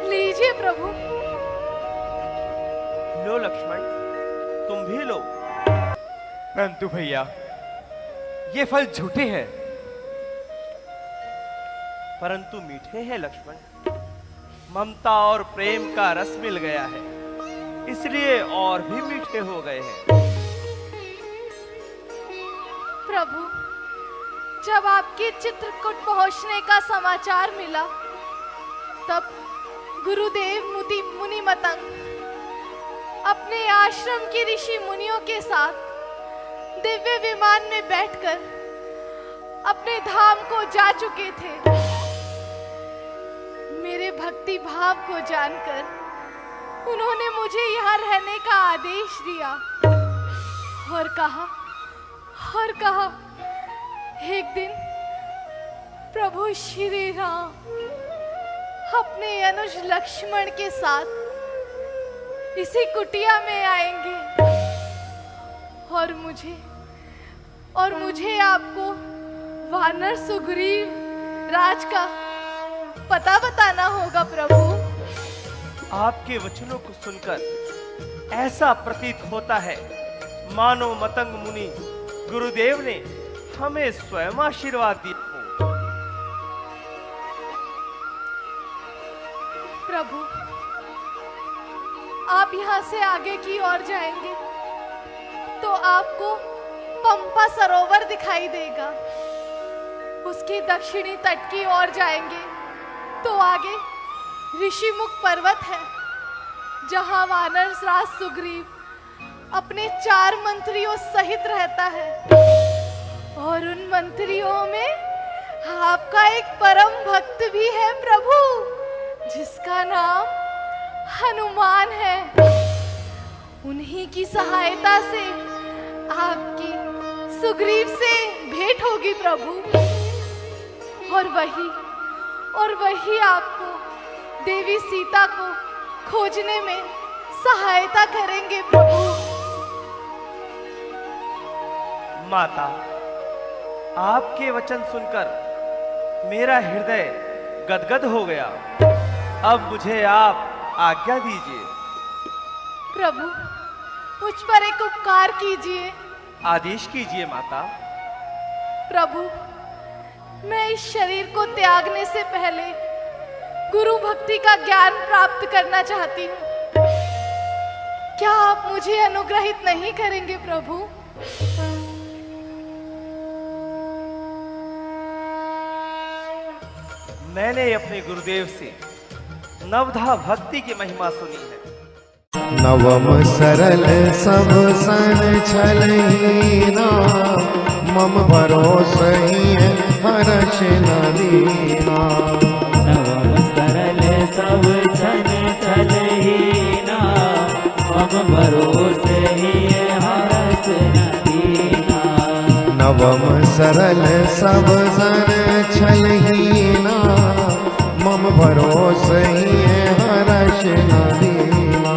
लीजिए प्रभु। लो लक्ष्मण, तुम भी लो। परंतु भैया, ये फल झूठे हैं। परंतु मीठे हैं लक्ष्मण। ममता और प्रेम का रस मिल गया है, इसलिए और भी मीठे हो गए हैं। प्रभु, जब आपके चित्रकूट पहुंचने का समाचार मिला, तब गुरुदेव मुनि मतंग अपने आश्रम के ऋषि मुनियों के साथ दिव्य विमान में बैठकर अपने धाम को जा चुके थे। मेरे भक्ति भाव को जानकर उन्होंने मुझे यहाँ रहने का आदेश दिया और कहा एक दिन प्रभु श्री राम अपने अनुज लक्ष्मण के साथ इसी कुटिया में आएंगे और मुझे आपको वानर सुग्रीव राज का पता बताना होगा। प्रभु, आपके वचनों को सुनकर ऐसा प्रतीत होता है मानो मतंग मुनि गुरुदेव ने हमें स्वयं आशीर्वाद दिया। प्रभु, आप यहाँ से आगे की ओर जाएंगे तो आपको पंपा सरोवर दिखाई देगा। उसके दक्षिणी तट की ओर जाएंगे तो आगे ऋषिमुख पर्वत है, जहां वानर राज सुग्रीव अपने 4 मंत्रियों सहित रहता है और उन मंत्रियों में आपका एक परम भक्त भी है प्रभु, जिसका नाम हनुमान है। उन्हीं की सहायता से आपकी सुग्रीव से भेंट होगी प्रभु, और वही आपको देवी सीता को खोजने में सहायता करेंगे प्रभु। माता, आपके वचन सुनकर मेरा हृदय गदगद हो गया। अब मुझे आप आज्ञा दीजिए। प्रभु, मुझ पर एक उपकार कीजिए। आदेश कीजिए माता। प्रभु, मैं इस शरीर को त्यागने से पहले गुरु भक्ति का ज्ञान प्राप्त करना चाहती हूँ। क्या आप मुझे अनुग्रहित नहीं करेंगे प्रभु? मैंने अपने गुरुदेव से नवधा भक्ति की महिमा सुनी है। नवम सरल सब सन छलहीना, मम भरोसहि हर्ष न दीना। नवम सरल सब सन छलहीना, मम भरोसहि हर्ष न दीना। नवम सरल सब सन छलहीना, मम भरोसहि हर्ष न दीना।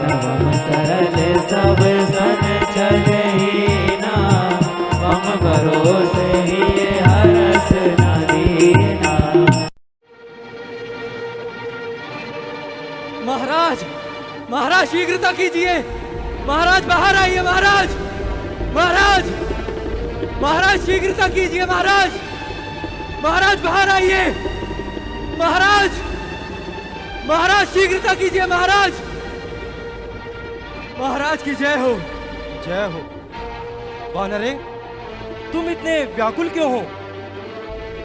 नवम सरल सब सन छलहीना, मम भरोसहि हर्ष न दीना। महाराज, महाराज शीघ्रता कीजिए। महाराज बाहर आइए। महाराज, महाराज, महाराज शीघ्रता कीजिए। महाराज, महाराज बाहर आइए। महाराज, महाराज शीघ्रता कीजिए। महाराज, महाराज की जय हो। जय हो। वानरे, तुम इतने व्याकुल क्यों हो?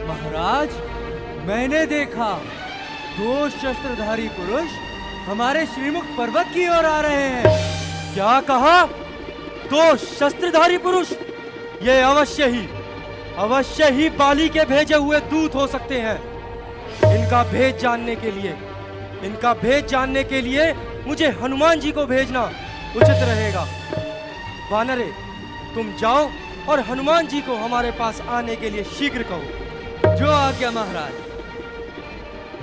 महाराज, मैंने देखा 2 शस्त्रधारी पुरुष हमारे श्रीमुख पर्वत की ओर आ रहे हैं। क्या कहा? 2 शस्त्रधारी पुरुष? ये अवश्य ही बाली के भेजे हुए दूत हो सकते हैं। इनका भेद जानने के लिए मुझे हनुमान जी को भेजना उचित रहेगा। वानरे, तुम जाओ और हनुमान जी को हमारे पास आने के लिए शीघ्र कहो। जो आज्ञा महाराज।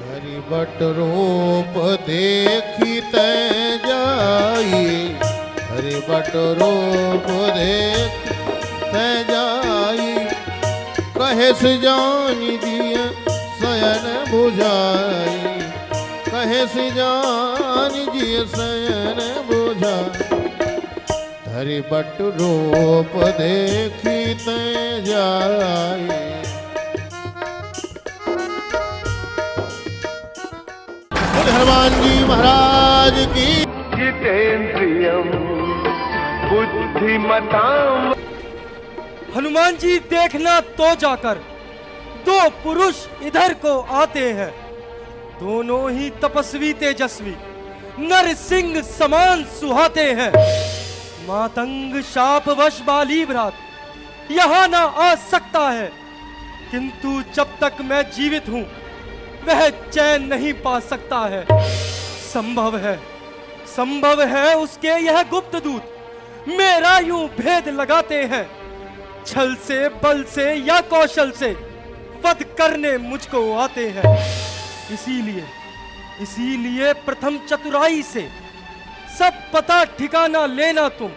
हरि बट रूप देखी तै जाई, हरि बट रूप देखी तै जाई। कहे से जान दिए शयन बुझाई, कहे से जान दिए शयन बुझाई। धरि बट रूप देखी ते जाई। हनुमान जी महाराज की। जितेन्द्रियम बुद्धिमताम। हनुमान जी देखना तो जाकर दो पुरुष इधर को आते हैं, दोनों ही तपस्वी तेजस्वी नर सिंह समान सुहाते हैं। मातंग शापवश बाली भ्रात यहां ना आ सकता है, किंतु जब तक मैं जीवित हूं वह चैन नहीं पा सकता है। संभव है उसके यह गुप्त दूत मेरा यूं भेद लगाते हैं। छल से, बल से या कौशल से वध करने मुझको आते हैं। इसीलिए प्रथम चतुराई से सब पता ठिकाना लेना तुम।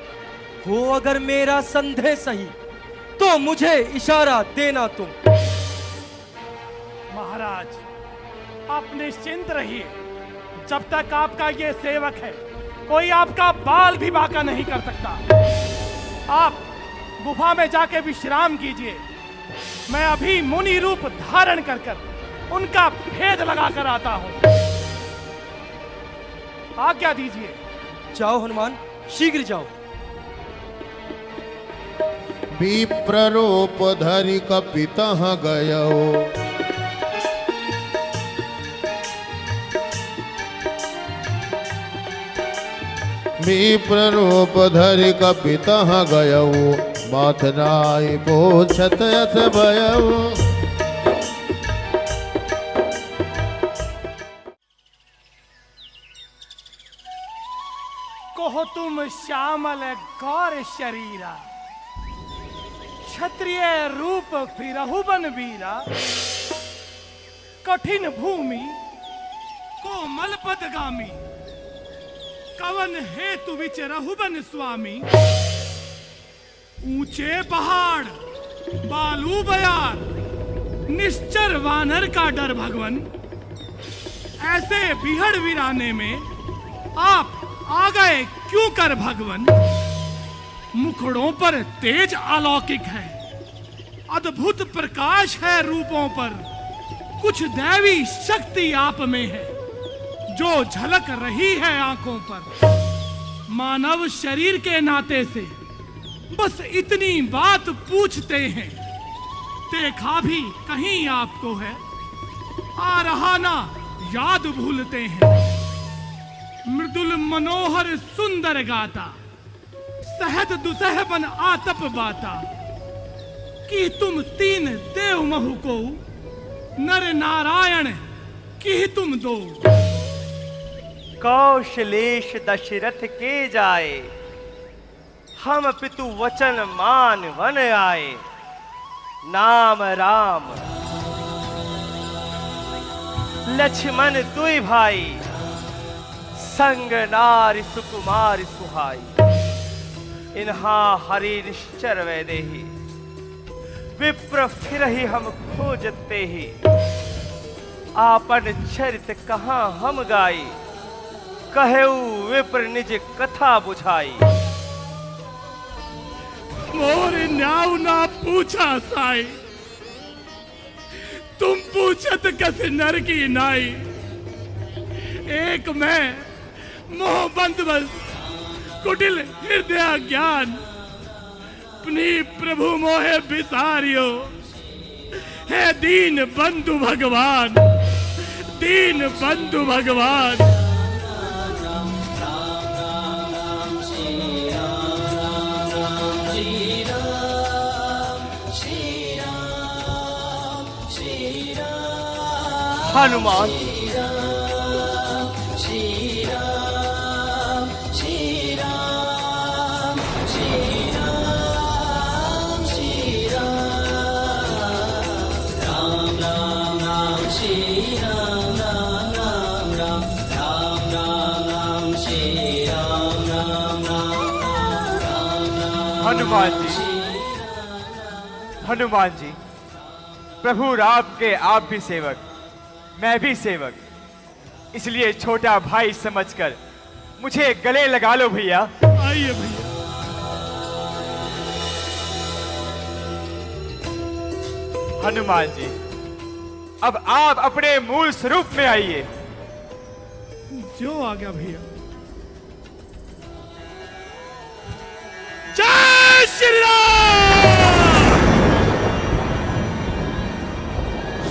हो अगर मेरा संदेह सही तो मुझे इशारा देना तुम। महाराज आप निश्चिंत रहिए, जब तक आपका ये सेवक है कोई आपका बाल भी बांका नहीं कर सकता। आप गुफा में जाके विश्राम कीजिए, मैं अभी मुनि रूप धारण कर कर उनका भेद लगाकर आता हूं। आज्ञा दीजिए। जाओ हनुमान, शीघ्र जाओ। विप्र रूप धरि कपितः गयो, विप्र रूप धरि कपितः गयो, माथ नाई पूछत यस भयउ। कहो तुम श्यामल गौर शरीरा, क्षत्रिय रूप फिरहु बन वीरा। कठिन भूमि कोमल पदगामी, कवन हेतु विचरहु बन स्वामी। ऊंचे पहाड़ बालू बयार, निश्चर वानर का डर भगवन। ऐसे बिहड़ वीराने में आप आ गए क्यों कर भगवन। मुखड़ों पर तेज अलौकिक है, अद्भुत प्रकाश है रूपों पर। कुछ दैवी शक्ति आप में है जो झलक रही है आंखों पर। मानव शरीर के नाते से बस इतनी बात पूछते हैं, देखा भी कहीं आपको है। आ रहा ना याद भूलते हैं, मृदुल मनोहर सुंदर गाता। सहत दुसह बन आतप बाता, कि तुम तीन देव महु को नर नारायण की तुम दो। कौशलेश दशरथ के जाए, हम पितु वचन मान वन आए। नाम राम लक्ष्मण दुई भाई, संग नारी सुकुमार सुहाई। इन्हा हरि निश्चर वैदेही, विप्र फिर ही हम खोजते ही। आपन चरित कहाँ हम गाई, कहेऊ विप्र निज कथा बुझाई। मोर न्याव ना पूछा साई, तुम पूछत कस नर की नाई। एक मैं मोह बंद बस कुटिल हृदय ज्ञान। अपनी प्रभु मोहे बिसारियो, है दीन बंधु भगवान, दीन बंधु भगवान। हनुमान हनुमान जी प्रभु राम के आप भी सेवक, मैं भी सेवक, इसलिए छोटा भाई समझकर मुझे गले लगा लो भैया। आइए भैया। हनुमान जी, अब आप अपने मूल स्वरूप में आइए। जो आ गया भैया। जय श्री राम।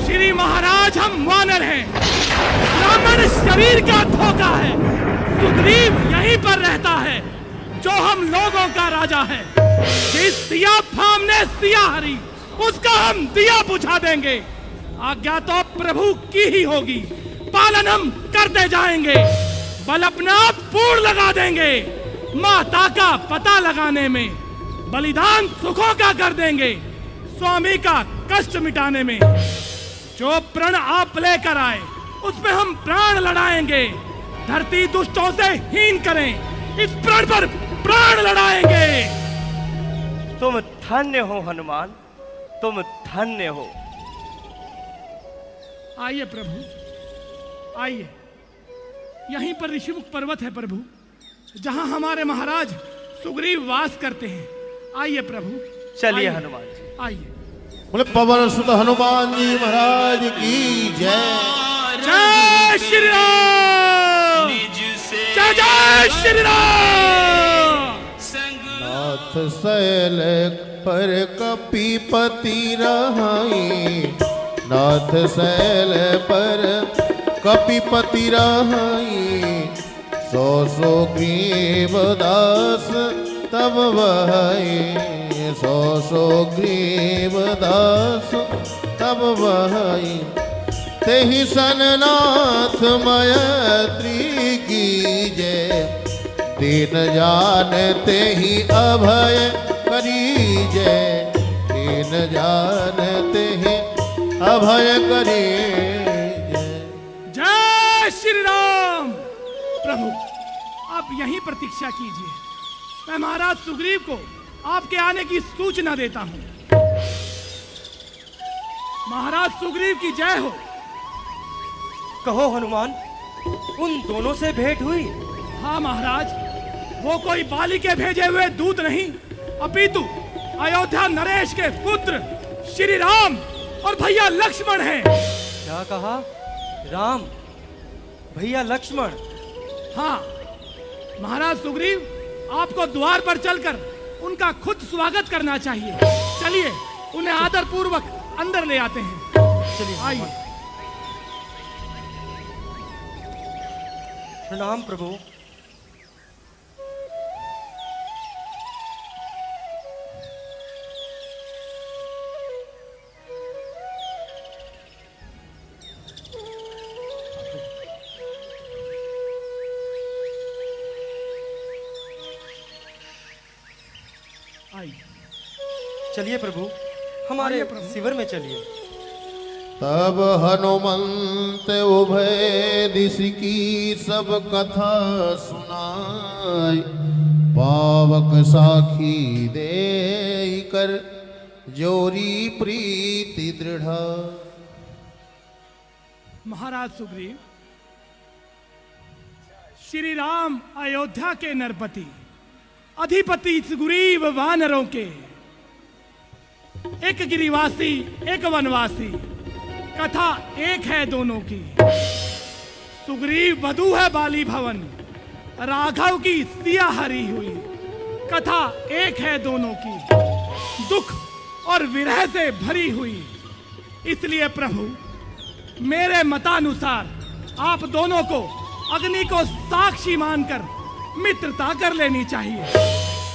श्री महाराज, हम वानर हैं, ब्राह्मण शरीर का धोखा है। सुग्रीव यहीं पर रहता है, जो हम लोगों का राजा है। जिस सिया फाम ने सिया हरी, उसका हम दिया बुझा देंगे। आज्ञा तो प्रभु की ही होगी, पालन हम करते जाएंगे। बल अपना पूर्ण लगा देंगे, माता का पता लगाने में। बलिदान सुखों का कर देंगे, स्वामी का कष्ट मिटाने में। जो प्रण आप लेकर आए, उसमें हम प्राण लड़ाएंगे। धरती दुष्टों से हीन करें, इस प्रण पर प्राण लड़ाएंगे। तुम धन्य हो हनुमान, तुम धन्य हो। आइए प्रभु, आइए। यहीं पर ऋषिमुख पर्वत है प्रभु, जहां हमारे महाराज सुग्रीव वास करते हैं। आइए प्रभु, चलिए आइए। हनुमान जी। आइए। बोले पवन सुत हनुमान जी महाराज की जय। जय श्री राम। जय जय श्री राम। नाथ शैल पर कपीपति रहाई, नाथ शैल पर कपीपति रहाई। सो सो ग्रीव दास तब वहाई, सो सो ग्रीव दास तब वहाई। तेहि सननाथ मैत्री कीजे, दीन जान तेहि अभय करीजे, दीन जान तेहि अभय करीजे। जय श्री राम। प्रभु, आप यहीं प्रतीक्षा कीजिए, मैं महाराज सुग्रीव को आपके आने की सूचना देता हूं। महाराज सुग्रीव की जय हो। कहो हनुमान, उन दोनों से भेंट हुई? हाँ महाराज, वो कोई बाली के भेजे हुए दूत नहीं, अपितु अयोध्या नरेश के पुत्र श्री राम और भैया लक्ष्मण हैं। क्या कहा? राम, भैया लक्ष्मण? हाँ महाराज सुग्रीव, आपको द्वार पर चलकर उनका खुद स्वागत करना चाहिए। चलिए, उन्हें आदर पूर्वक अंदर ले आते हैं। चलिए आइए। प्रणाम प्रभु। चलिए प्रभु, हमारे शिविर में चलिए। तब हनुमंत उभय दिश की सब कथा सुनाई। पावक साखी दे कर जोरी प्रीति दृढ़। महाराज सुग्रीव, श्री राम अयोध्या के नरपति, अधिपति सुग्रीव वानरों के, एक गिरिवासी एक वनवासी, कथा एक है दोनों की। सुग्रीव वधू है बाली भवन, राघव की सिया हरी हुई, कथा एक है दोनों की। दुख और विरह से भरी हुई, इसलिए प्रभु मेरे मतानुसार आप दोनों को अग्नि को साक्षी मानकर मित्रता कर लेनी चाहिए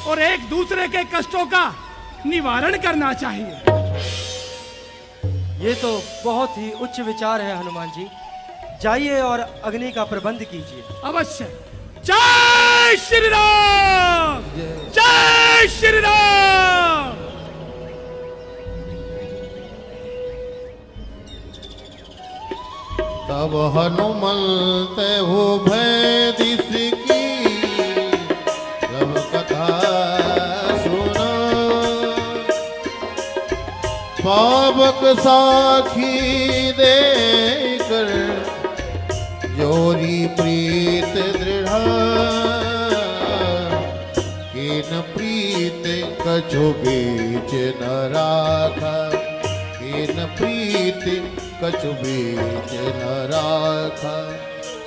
और एक दूसरे के कष्टों का निवारण करना चाहिए। ये तो बहुत ही उच्च विचार है हनुमान जी। जाइए और अग्नि का प्रबंध कीजिए। अवश्य। जय श्री राम। जय श्री राम। तब हनुमंत उभय दिश की सब कथा सुना। पावक साखी देकर जोरी प्रीत दृढ़ किन प्रीत कछु बीच न राखा किन प्रीत कछु बीच न राखा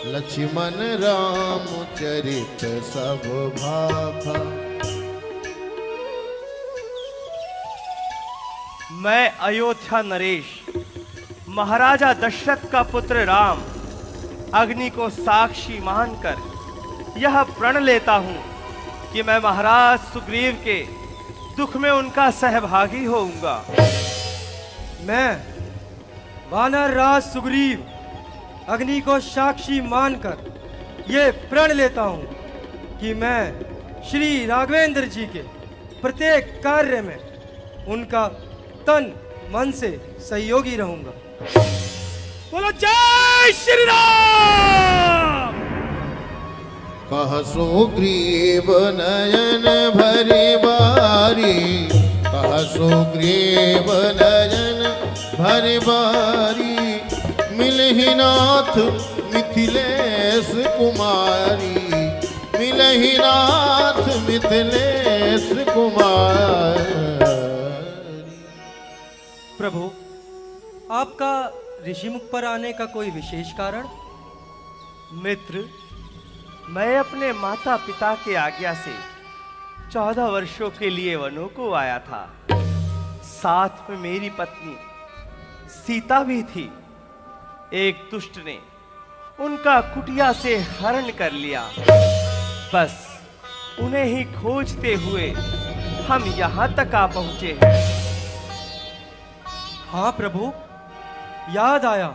लक्ष्मण राम चरित सब भाखा। मैं अयोध्या नरेश महाराजा दशरथ का पुत्र राम अग्नि को साक्षी मानकर यह प्रण लेता हूं कि मैं महाराज सुग्रीव के दुख में उनका सहभागी होऊंगा। मैं वानर राज सुग्रीव अग्नि को साक्षी मानकर ये प्रण लेता हूं कि मैं श्री राघवेंद्र जी के प्रत्येक कार्य में उनका तन मन से सहयोगी रहूंगा। बोलो जय श्री राम। कह सुग्रीव नयन भरी बारी कह सुग्रीव नयन भरी बारी मिलहि नाथ मिथिलेश कुमारी मिलहि नाथ मिथिलेश कुमारी। प्रभु, आपका ऋषिमुख पर आने का कोई विशेष कारण? मित्र, मैं अपने माता पिता के आज्ञा से 14 वर्षों के लिए वनों को आया था। साथ में मेरी पत्नी सीता भी थी। एक दुष्ट ने उनका कुटिया से हरण कर लिया। बस उन्हें ही खोजते हुए हम यहां तक आ पहुंचे हैं। हाँ प्रभु, याद आया।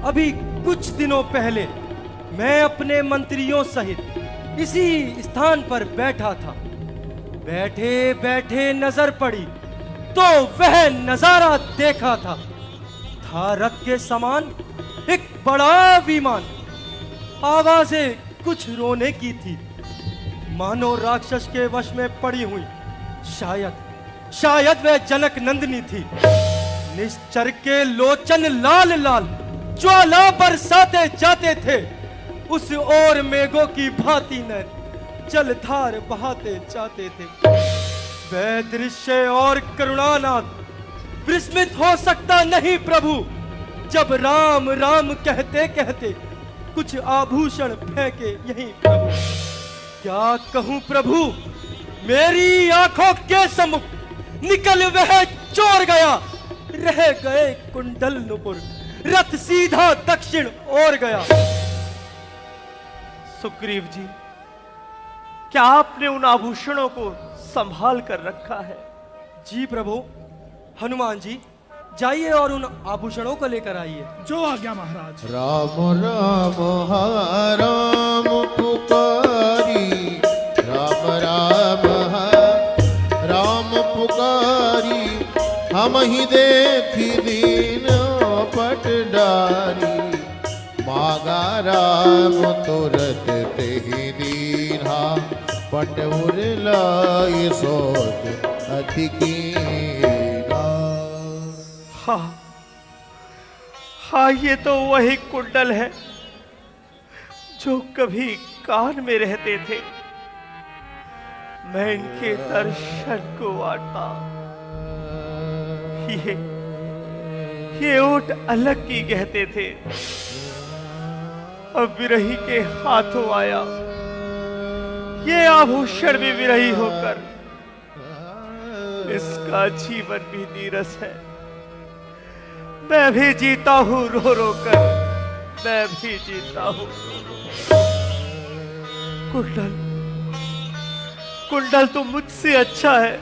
अभी कुछ दिनों पहले मैं अपने मंत्रियों सहित इसी स्थान पर बैठा था। बैठे बैठे नजर पड़ी तो वह नजारा देखा था रथ के समान एक बड़ा विमान। आवाजें कुछ रोने की थी, मानो राक्षस के वश में पड़ी हुई। शायद वह जनक नंदिनी थी। निश्चर के लोचन लाल लाल ज्वाला बरसाते जाते थे। उस ओर मेघों की भांति न जलधार बहाते जाते थे। वह दृश्य और करुणानाथ विस्मित हो सकता नहीं प्रभु, जब राम राम कहते कहते कुछ आभूषण फेंके यहीं प्रभु। क्या कहूं प्रभु, मेरी आंखों के सम्मुख निकल वह चोर गया। रह गए कुंडल नुपुर, रथ सीधा दक्षिण ओर गया। सुग्रीव जी, क्या आपने उन आभूषणों को संभाल कर रखा है? जी प्रभु। हनुमान जी, जाइए और उन आभूषणों को लेकर आइए। जो आज्ञा महाराज। राम राम हा राम पुकारी राम राम हा राम पुकारी हम ही देखी दीन पट डारी मागा राम तुरत ते ही दीन्हा पट उरलाई सोच अधिकी। हाँ, ये तो वही कुंडल है जो कभी कान में रहते थे। मैं इनके दर्शन को आता। ये ऊंट अलग की कहते थे, अब विरही के हाथों आया। ये आभूषण भी विरही होकर इसका जीवन भी नीरस है। मैं भी जीता हूं रो रो कर, मैं भी जीता हूं। कुंडल तो मुझसे अच्छा है।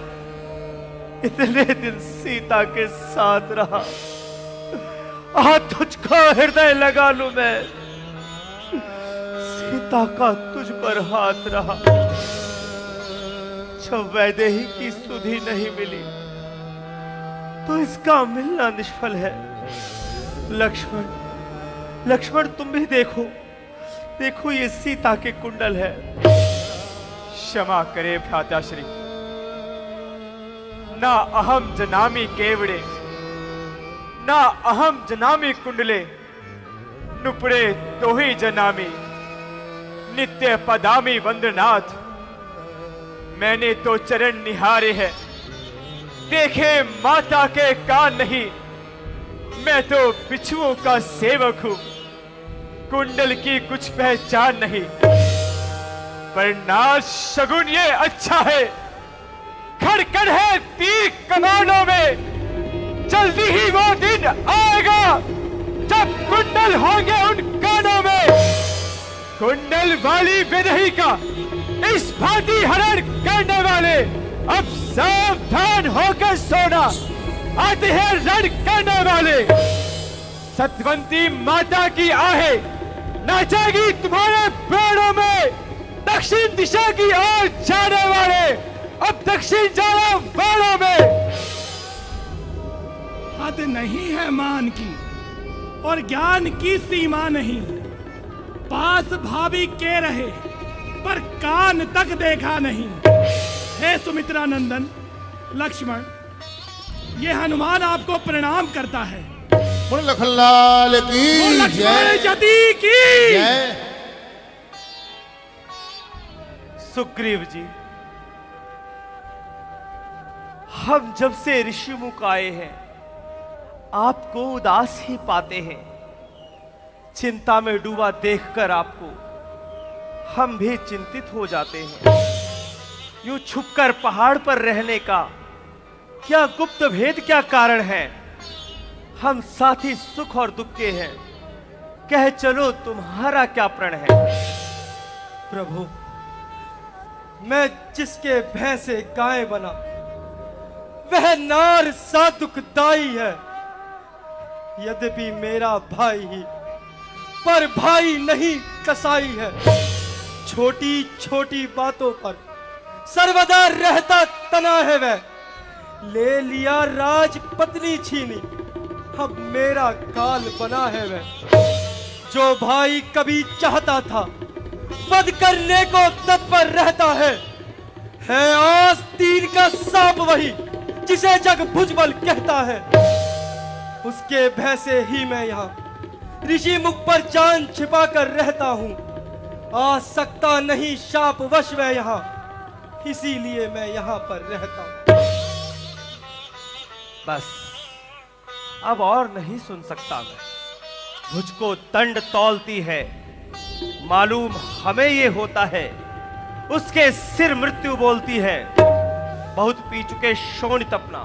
इतने दिन सीता के साथ रहा, आज तुझको हृदय लगा लूं मैं। सीता का तुझ पर हाथ रहा, जब वैदेही की सुधि नहीं मिली तो इसका मिलना निष्फल है। लक्ष्मण तुम भी देखो, देखो ये सीता के कुंडल है। क्षमा करे भ्राताश्री, ना अहम जनामी केवड़े, ना अहम जनामी कुंडले, नुपड़े तो ही जनामी, नित्य पदामी वंदनाथ। मैंने तो चरण निहारे हैं, देखे माता के कान नहीं। मैं तो बिच्छुओं का सेवक हूं, कुंडल की कुछ पहचान नहीं। पर नाच शगुन ये अच्छा है, खड़खड़ है तीर कमानों में। जल्दी ही वो दिन आएगा जब कुंडल होंगे उन कानों में। कुंडल वाली विदही का इस भांति हरण करने वाले अब सावधान होकर सोना, आते हैं रण करने वाले। सतवंती माता की आहे नाचेगी तुम्हारे पेड़ों में। दक्षिण दिशा की ओर जाने वाले अब दक्षिण जाने वालों में। हद नहीं है मान की और ज्ञान की सीमा नहीं। पास भाभी के रहे पर कान तक देखा नहीं। हे सुमित्रा नंदन लक्ष्मण, ये हनुमान आपको प्रणाम करता है। बोल लखनलाल की लक्ष्मण जय। जति की जय। सुग्रीव जी, हम जब से ऋषिमुख आए हैं आपको उदास ही पाते हैं। चिंता में डूबा देखकर आपको हम भी चिंतित हो जाते हैं। यूं छुपकर पहाड़ पर रहने का क्या गुप्त भेद, क्या कारण है? हम साथी सुख और दुख के हैं, कह चलो तुम्हारा क्या प्रण है? प्रभु, मैं जिसके भय से गाय बना वह नार सा दुखदाई है। यद्यपि मेरा भाई ही पर भाई नहीं कसाई है। छोटी छोटी बातों पर सर्वदा रहता तना है वह। ले लिया राज पत्नी छीनी, अब मेरा काल बना है वह। जो भाई कभी चाहता था वध करने को तत्पर रहता है आस्तीन का सांप वही जिसे जग भुजबल कहता है। उसके भय से ही मैं यहाँ ऋषि मुख पर जान छिपा कर रहता हूँ। आ सकता नहीं शाप वश मैं यहाँ, इसीलिए मैं यहाँ पर रहता हूँ। बस अब और नहीं सुन सकता मैं। मुझको दंड तौलती है, मालूम हमें ये होता है। उसके सिर मृत्यु बोलती है। बहुत पी चुके शोणित अपना,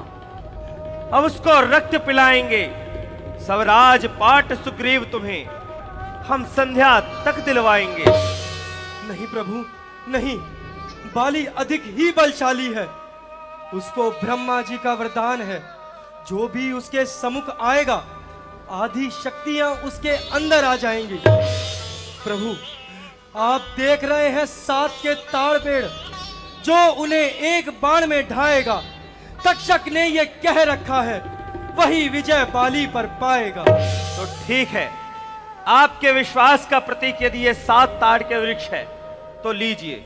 अब उसको रक्त पिलाएंगे। सब राजपाट सुग्रीव तुम्हें हम संध्या तक दिलवाएंगे। नहीं प्रभु नहीं, बाली अधिक ही बलशाली है। उसको ब्रह्मा जी का वरदान है, जो भी उसके सम्मुख आएगा आधी शक्तियां उसके अंदर आ जाएंगी। प्रभु, आप देख रहे हैं 7 के ताड़ पेड़, जो उन्हें एक बाण में ढाएगा। तक्षक ने यह कह रखा है, वही विजय बाली पर पाएगा। तो ठीक है, आपके विश्वास का प्रतीक यदि ये 7 ताड़ के वृक्ष है तो लीजिए।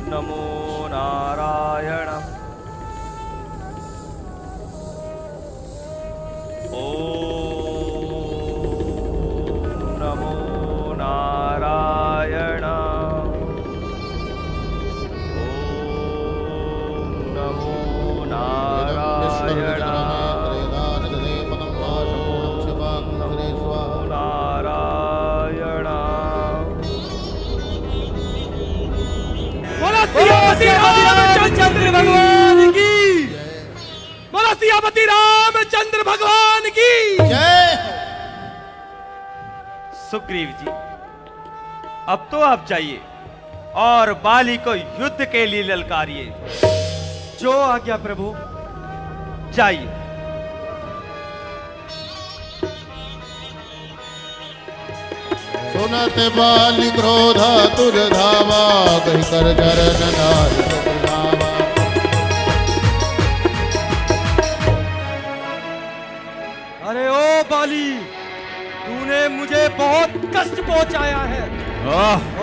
नमो नारायण। ओम नमो नारायण। ओम नमो नारायण। रामचंद्र भगवान की, बोलो सियापति रामचंद्र भगवान की जय। सुग्रीव जी, अब तो आप जाइए और बाली को युद्ध के लिए ललकारिए। जो आज्ञा प्रभु। जाइए। सुनत बाली क्रोधा तुर धावा, कही कर चरण नारी कपिलावा। मुझे बहुत कष्ट पहुंचाया है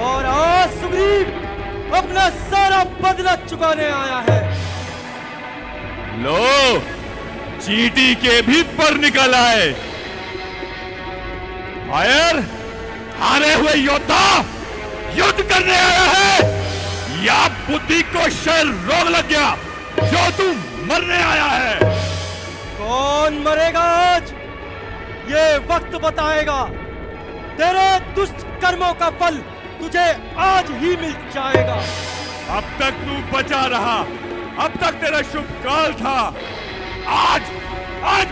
और आज सुग्रीव अपना सारा बदला चुकाने आया है। लो, चींटी के भी पर निकल आए। हायर, हारे हुए योद्धा युद्ध करने आया है या बुद्धि को शैल रोग लग गया जो तू मरने आया है? कौन मरेगा आज ये वक्त बताएगा। तेरे दुष्ट कर्मों का फल तुझे आज ही मिल जाएगा। अब तक तू बचा रहा, अब तक तेरा शुभ काल था। आज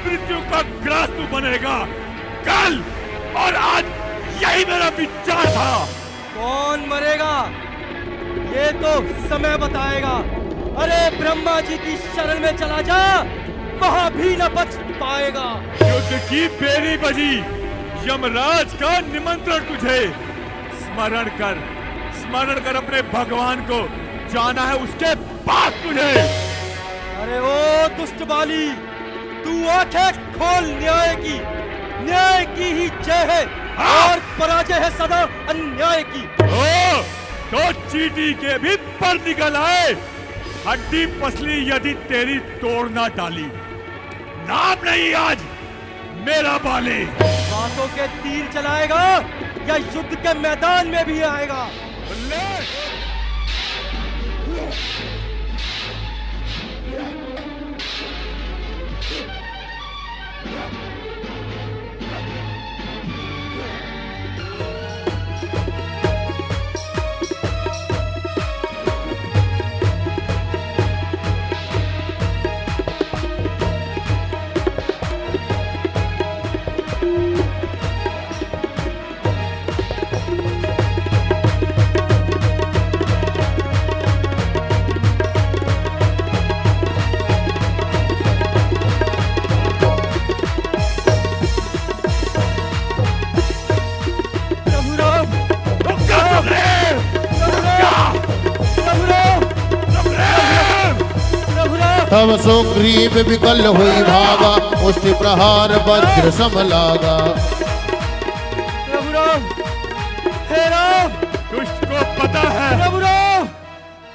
मृत्यु का ग्रास तू बनेगा। कल और आज यही मेरा विचार था। कौन मरेगा ये तो समय बताएगा। अरे ब्रह्मा जी की शरण में चला जा, वहां भी न बच पाएगा। युद्ध की बेरी बजी, यमराज का निमंत्रण तुझे। स्मरण कर अपने भगवान को, जाना है उसके पास तुझे। अरे ओ दुष्ट बाली, तू आंखें खोल न्याय की ही जय है और पराजय है सदा अन्याय की। ओ, तो चींटी के भी पर निकल आए। हड्डी पसली यदि तेरी तोड़ ना डाली, नाम नहीं आज मेरा बाली। बातों के तीर चलाएगा या युद्ध के मैदान में भी आएगा? तब सुग्रीव विकल हुई भागा, मुष्टि प्रहार वज्र सम लागा। प्रभु राम, हे राम, दुष्ट को पता है प्रभु राम,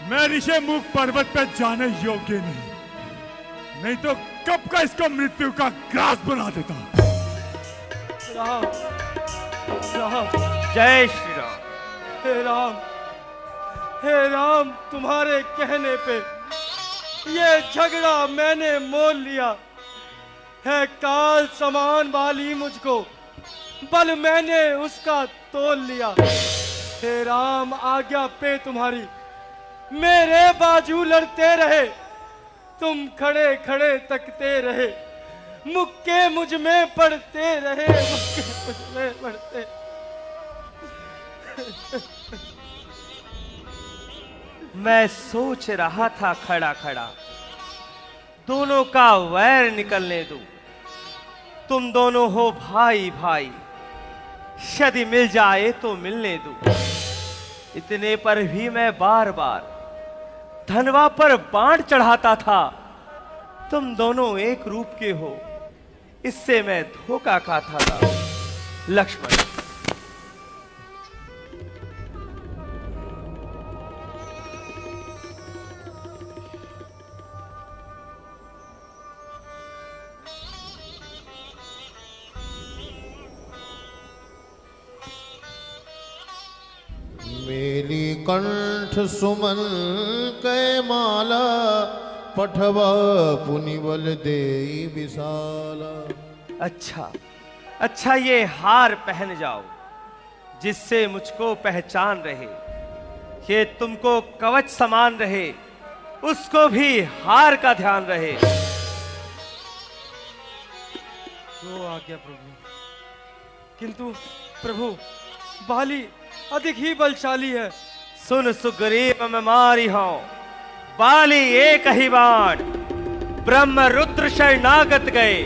मैं ऋषि मुख पर्वत पर जाने योग्य नहीं तो कब का इसको मृत्यु का ग्रास बना देता। राम, राम, जय श्री राम। हे राम, हे राम, तुम्हारे कहने पे ये झगड़ा मैंने मोल लिया है। काल समान वाली मुझको बल मैंने उसका तोल लिया। हे राम, आज्ञा पे तुम्हारी मेरे बाजू लड़ते रहे, तुम खड़े खड़े तकते रहे, मुक्के मुझ में पड़ते रहे, मुक्के मुझ में पड़ते। मैं सोच रहा था खड़ा खड़ा, दोनों का वैर निकलने दूं। तुम दोनों हो भाई भाई, यदि मिल जाए तो मिलने दूं। इतने पर भी मैं बार बार धनवा पर बाण चढ़ाता था। तुम दोनों एक रूप के हो, इससे मैं धोखा खाता था। लक्ष्मण, मेली कंठ सुमन कै माला, पठवा पुनि बल देई विशाला। अच्छा ये हार पहन जाओ, जिससे मुझको पहचान रहे। ये तुमको कवच समान रहे, उसको भी हार का ध्यान रहे। जो आज्ञा प्रभु। किंतु प्रभु, बाली अधिक ही बलशाली है। सुन सुग्रीव, मैं मारी हूं बाली एक ही बाण। ब्रह्म रुद्र शरणागत गए,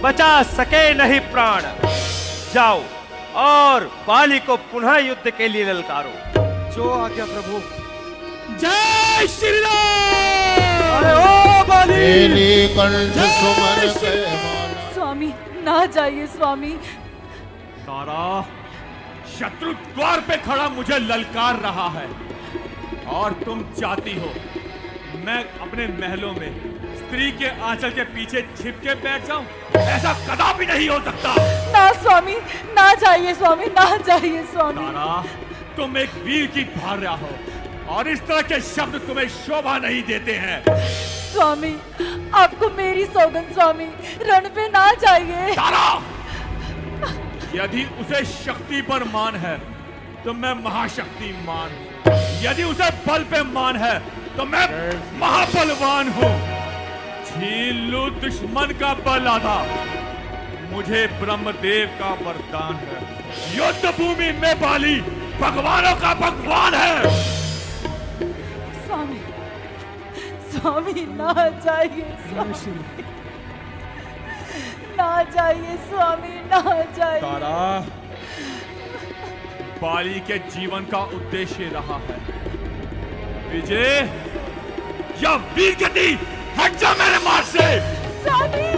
बचा सके नहीं प्राण। जाओ और बाली को पुनः युद्ध के लिए ललकारो। जो आज्ञा प्रभु। जय श्री राम। अरे ओ बाली, मेली कंठ सुमन कै माला। स्वामी ना जाइए स्वामी। तारा, शत्रु द्वार पे खड़ा मुझे ललकार रहा है और तुम चाहती हो मैं अपने महलों में स्त्री के आंचल के पीछे छिप के बैठ जाऊं? ऐसा कदापि नहीं हो सकता। ना स्वामी, ना जाइए स्वामी, ना जाइए स्वामी। तारा, तुम एक वीर की भार्या हो और इस तरह के शब्द तुम्हें शोभा नहीं देते हैं। स्वामी, आपको मेरी सौगंध स्वामी, रण पे ना जाइए। तारा, यदि उसे शक्ति पर मान है तो मैं महाशक्तिमान हूं। यदि उसे बल पे मान है तो मैं महाबलवान हूं। छीन लूं दुश्मन का बल आधा, मुझे ब्रह्मदेव का वरदान है। युद्ध भूमि में बाली भगवानों का भगवान है। स्वामी, स्वामी ना जाइए स्वामी, ना जाइए स्वामी, ना जाइए। तारा, बाली के जीवन का उद्देश्य रहा है विजय या वीर गति। हट जा मेरे मार्ग से। स्वामी,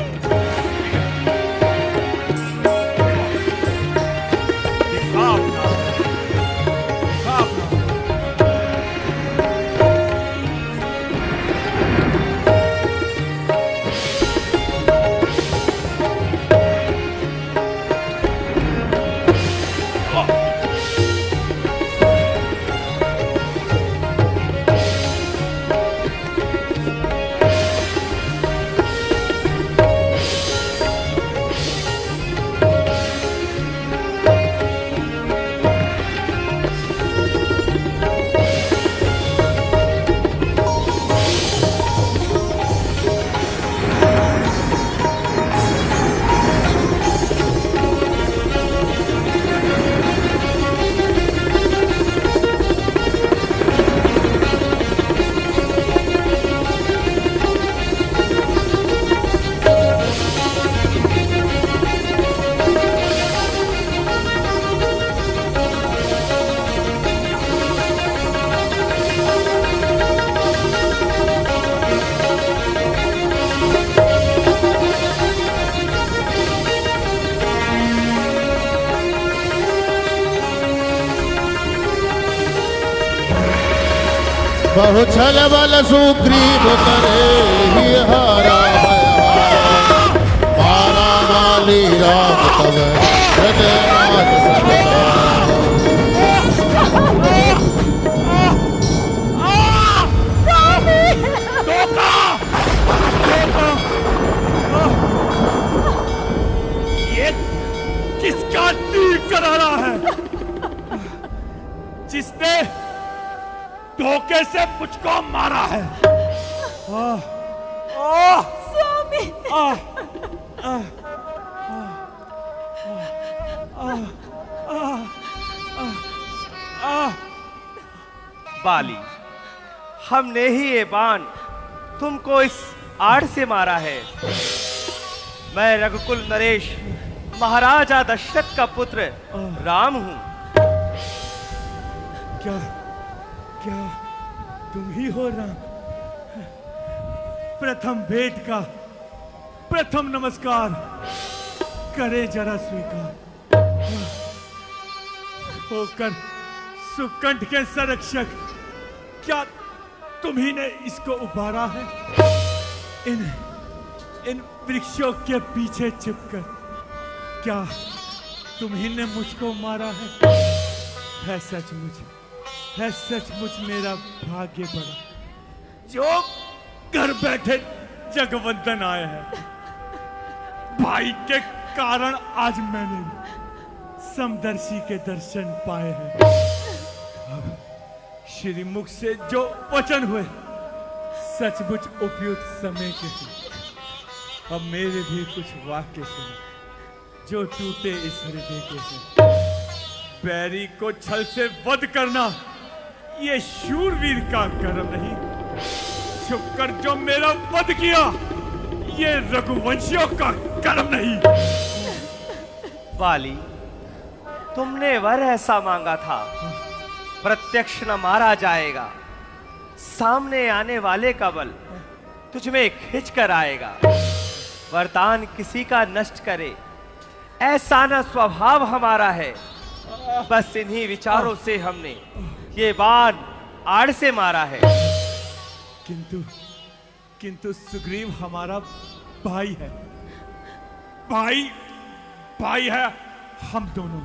दिखा अपना, दिखा अपना। बहु छल बल सुग्रीव करे ही हारा मारा माली राम तब हृदय राज ये किसका तीर करारा है जिसने धोखे से मुझको मारा है? स्वामी, बाली, हमने ही ये बाण तुमको इस आड़ से मारा है। मैं रघुकुल नरेश महाराजा दशरथ का पुत्र राम हूं। क्या तुम ही हो राम? प्रथम भेंट का प्रथम नमस्कार करे जरा स्वीकार। होकर सुकंठ के संरक्षक, क्या तुम ही ने इसको उबारा है? इन वृक्षों के पीछे छिपकर क्या तुम ही ने मुझको मारा है सचमुच मेरा भाग्य बड़ा जो घर बैठे जगवंदन आए हैं। भाई के कारण आज मैंने समदर्शी के दर्शन पाए हैं। अब श्रीमुख से जो वचन हुए सचमुच उपयुक्त समय के थे। अब मेरे भी कुछ वाक्य सुनो जो टूटे इस हृदय के हैं। बैरी को छल से वध करना ये शूरवीर का कर्म नहीं। छुपकर जो मेरा वध किया ये रघुवंशियों का कर्म नहीं। बाली, तुमने वर ऐसा मांगा था, प्रत्यक्ष न मारा जाएगा। सामने आने वाले का बल तुझमें खिंच कर आएगा। वरदान किसी का नष्ट करे ऐसा न स्वभाव हमारा है। बस इन्हीं विचारों से हमने ये बाण आड़ से मारा है। किंतु सुग्रीव हमारा भाई है, भाई है हम दोनों।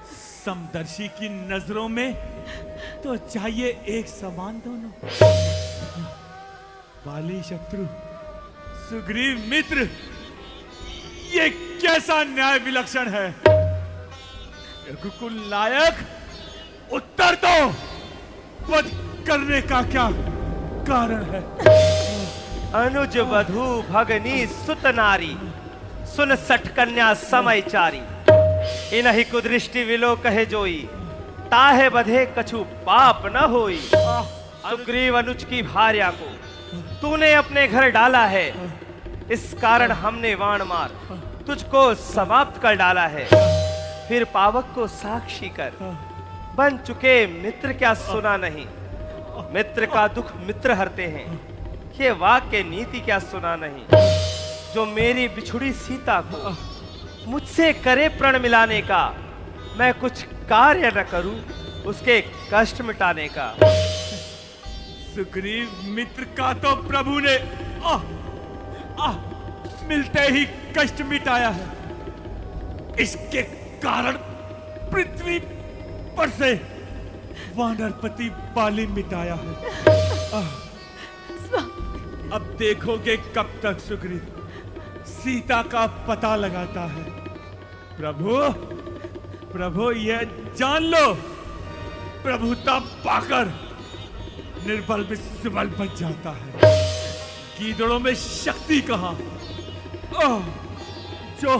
समदर्शी की नजरों में तो चाहिए एक समान दोनों। बाली शत्रु, सुग्रीव मित्र, ये कैसा न्याय विलक्षण है। रघुकुल नायक, उत्तर दो, वध करने का क्या कारण है? अनुज वधु भगनी सुत नारी, सुन सठ कन्या समय चारी। इन्हीं कुदृष्टि विलो कहे जोई, ताहे बधे कछु पाप न होई। सुग्रीव अनुज की भार्या को तूने अपने घर डाला है, इस कारण हमने वाण मार तुझको समाप्त कर डाला है। फिर पावक को साक्षी कर, बन चुके मित्र क्या सुना नहीं। मित्र का दुख मित्र हरते हैं, ये वाक्य नीति क्या सुना नहीं। जो मेरी बिछुड़ी सीता को मुझसे करे प्रण मिलाने का, मैं कुछ कार्य न करूं उसके कष्ट मिटाने का। सुग्रीव मित्र का तो प्रभु ने मिलते ही कष्ट मिटाया है। इसके कारण पृथ्वी पर से वानरपति बाली मिटाया है। अब देखोगे कब तक सुग्रीव सीता का पता लगाता है। प्रभु यह जान लो, प्रभुता पाकर निर्बल भी सुबल बच जाता है। गीदड़ों में शक्ति कहां? जो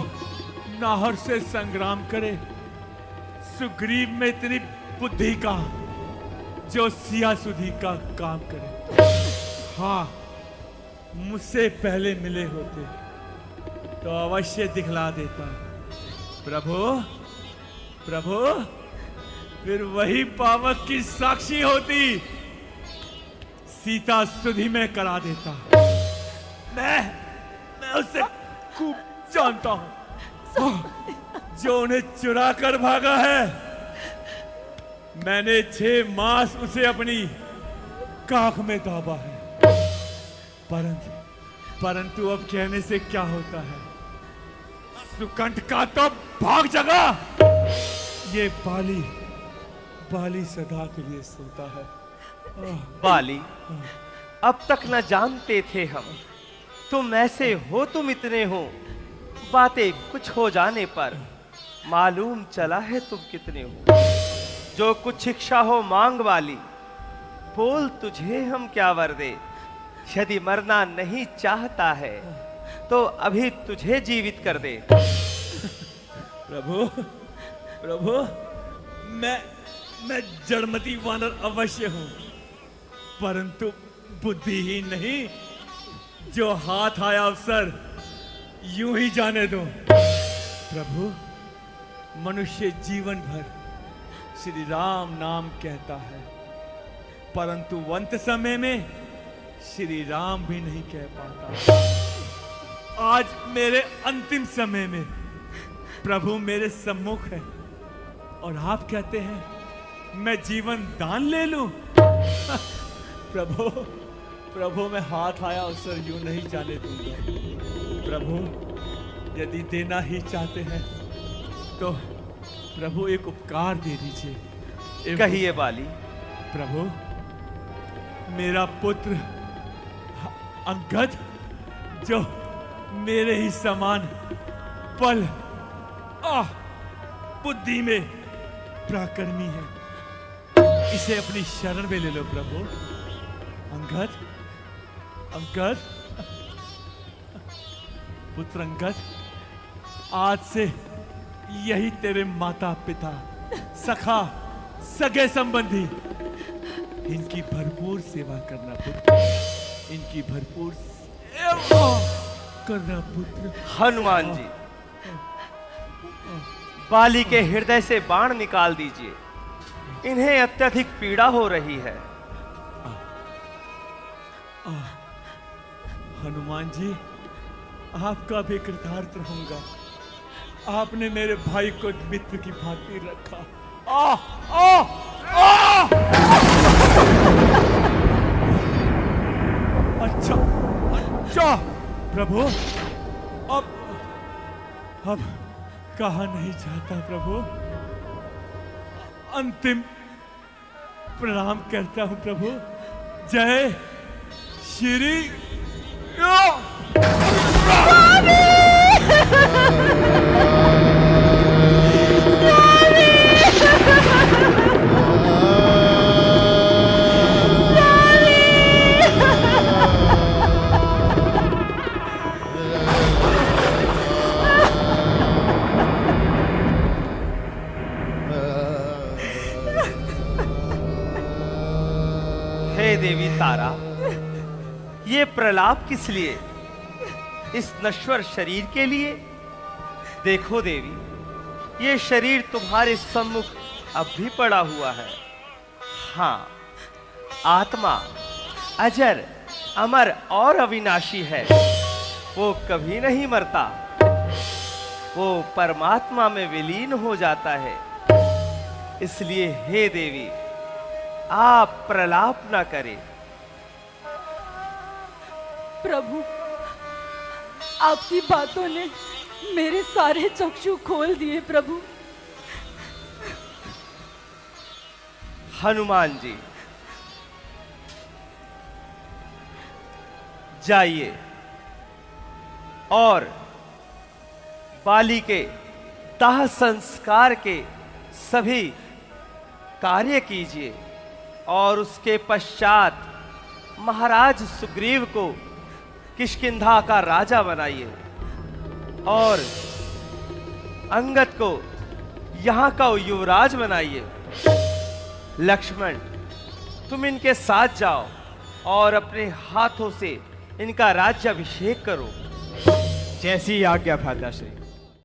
नाहर से संग्राम करे। सुग्रीव में इतनी बुद्धि का, जो सिया सुधी का काम करे। हाँ, मुझसे पहले मिले होते तो अवश्य दिखला देता। प्रभु फिर वही पावक की साक्षी होती, सीता सुधी में करा देता। मैं उसे खूब जानता हूं, जो उन्हें चुरा कर भागा है। मैंने 6 मास उसे अपनी काख में दाबा है। परंतु अब कहने से क्या होता है? सुकंठ का तो भाग जगा। ये बाली सदा के लिए सोता है। बाली, अब तक न जानते थे हम तुम ऐसे हो, तुम इतने हो। बातें कुछ हो जाने पर मालूम चला है तुम कितने हो। जो कुछ इच्छा हो मांग वाली, बोल तुझे हम क्या वर दे। यदि मरना नहीं चाहता है तो अभी तुझे जीवित कर दे। प्रभु मैं जड़मती वानर अवश्य हूं, परंतु बुद्धिहीन नहीं। जो हाथ आया अवसर यूं ही जाने दो। प्रभु, मनुष्य जीवन भर श्री राम नाम कहता है, परंतु अंत समय में श्री राम भी नहीं कह पाता। आज मेरे अंतिम समय में प्रभु मेरे सम्मुख है और आप कहते हैं मैं जीवन दान ले लूं। प्रभु मैं हाथ आया अवसर यूं नहीं जाने दूंगा। प्रभु, यदि देना ही चाहते हैं तो प्रभु एक उपकार दे दीजिए। कहिए बाली। प्रभु, मेरा पुत्र अंगद, जो मेरे ही समान पल बुद्धि में पराक्रमी है, इसे अपनी शरण में ले लो। प्रभु, अंगद पुत्र अंगद, आज से यही तेरे माता पिता, सखा, सगे संबंधी, इनकी भरपूर सेवा करना पुत्र, इनकी भरपूर सेवा करना पुत्र। हनुमान जी, बाली के हृदय से बाण निकाल दीजिए, इन्हें अत्यधिक पीड़ा हो रही है। हनुमान जी, आपका भी कृतार्थ रहूंगा। आपने मेरे भाई को मित्र की भांति रखा। आ, आ, आ! अच्छा अच्छा प्रभु, अब कहा नहीं जाता प्रभु। अंतिम प्रणाम करता हूं प्रभु। जय श्री हे देवी तारा, ये प्रलाप किस लिए? इस नश्वर शरीर के लिए? देखो देवी, ये शरीर तुम्हारे सम्मुख अब भी पड़ा हुआ है। हाँ, आत्मा अजर, अमर और अविनाशी है। वो कभी नहीं मरता, वो परमात्मा में विलीन हो जाता है। इसलिए हे देवी, आप प्रलाप न करें। प्रभु, आपकी बातों ने मेरे सारे चक्षु खोल दिए प्रभु। हनुमान जी, जाइए और बाली के दाह संस्कार के सभी कार्य कीजिए और उसके पश्चात महाराज सुग्रीव को किष्किंधा का राजा बनाइए और अंगद को यहां का युवराज बनाइए। लक्ष्मण, तुम इनके साथ जाओ और अपने हाथों से इनका राज्याभिषेक करो। जैसी आज्ञा भ्राताश्री।